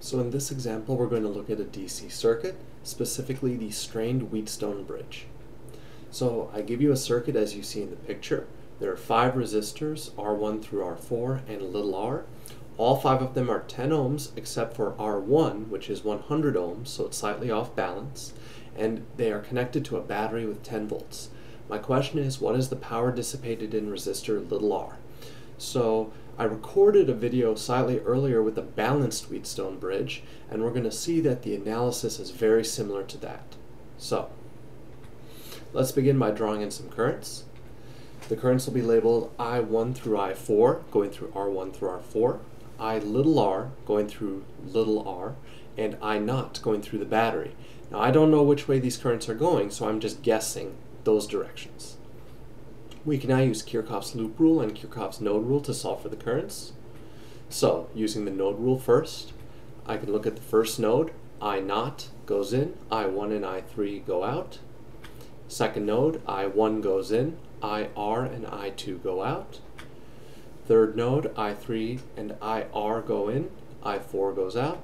So in this example, we're going to look at a DC circuit, specifically the strained Wheatstone bridge. So I give you a circuit as you see in the picture. There are 5 resistors, R1 through R4, and a little r. All 5 of them are 10 ohms, except for R1, which is 100 ohms, so it's slightly off balance, and they are connected to a battery with 10 volts. My question is, what is the power dissipated in resistor little r? So I recorded a video slightly earlier with a balanced Wheatstone bridge, and we're going to see that the analysis is very similar to that. So let's begin by drawing in some currents. The currents will be labeled I1 through I4, going through R1 through R4, I little r going through little r, and I naught going through the battery. Now I don't know which way these currents are going, so I'm just guessing those directions. We can now use Kirchhoff's loop rule and Kirchhoff's node rule to solve for the currents. So, using the node rule first, I can look at the first node. I naught goes in, I1 and I3 go out. Second node, I1 goes in, IR and I2 go out. Third node, I3 and IR go in, I4 goes out.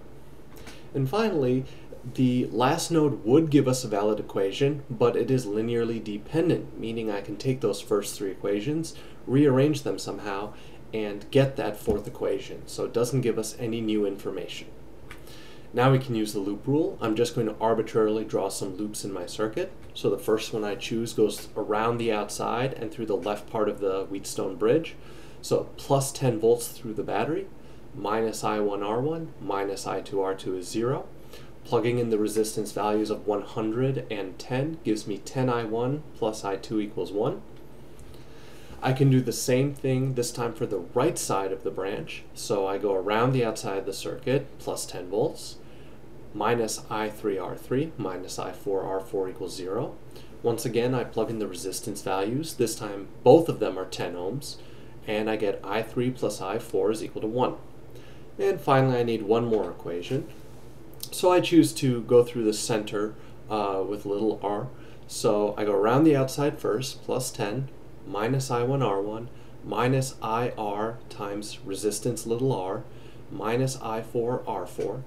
And finally, the last node would give us a valid equation, but it is linearly dependent, meaning I can take those first 3 equations, rearrange them somehow, and get that 4th equation. So it doesn't give us any new information. Now we can use the loop rule. I'm just going to arbitrarily draw some loops in my circuit. So the first one I choose goes around the outside and through the left part of the Wheatstone bridge. So plus 10 volts through the battery, minus I1R1, minus I2R2 is 0. Plugging in the resistance values of 100 and 10 gives me 10I1 plus I2 equals 1. I can do the same thing this time for the right side of the branch. So I go around the outside of the circuit, plus 10 volts, minus I3R3, minus I4R4 equals 0. Once again, I plug in the resistance values. This time, both of them are 10 ohms, and I get I3 plus I4 is equal to 1. And finally, I need one more equation. So I choose to go through the center with little r. So I go around the outside first, plus 10, minus I1R1, minus IR times resistance little r, minus I4R4.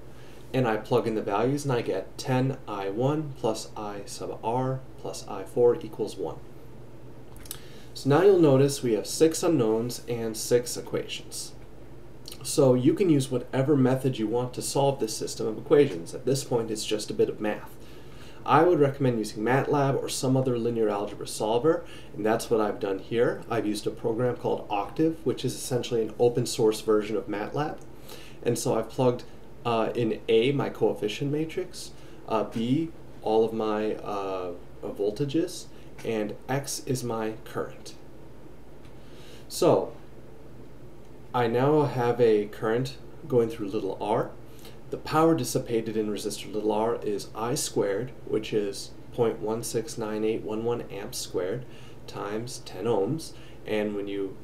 And I plug in the values and I get 10I1 plus I sub r plus I4 equals 1. So now you'll notice we have 6 unknowns and 6 equations. So you can use whatever method you want to solve this system of equations. At this point, it's just a bit of math. I would recommend using MATLAB or some other linear algebra solver, and that's what I've done here. I've used a program called Octave, which is essentially an open source version of MATLAB. And so I've plugged in A, my coefficient matrix, B, all of my voltages, and X is my current. So I now have a current going through little r. The power dissipated in resistor little r is I squared, which is 0.169811 amps squared, times 10 ohms. And when you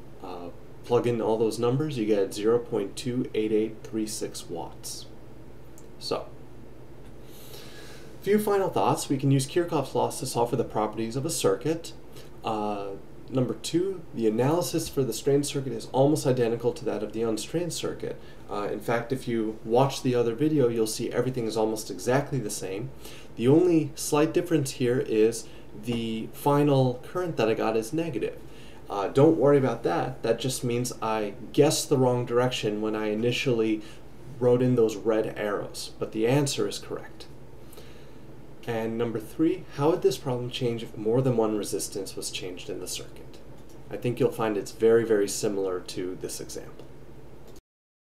plug in all those numbers, you get 0.28836 watts. So, a few final thoughts. We can use Kirchhoff's laws to solve for the properties of a circuit. Number 2, the analysis for the strained circuit is almost identical to that of the unstrained circuit. In fact, if you watch the other video, you'll see everything is almost exactly the same. The only slight difference here is the final current that I got is negative. Don't worry about that. That just means I guessed the wrong direction when I initially wrote in those red arrows, but the answer is correct. And number 3, how would this problem change if more than one resistance was changed in the circuit? I think you'll find it's very, very similar to this example.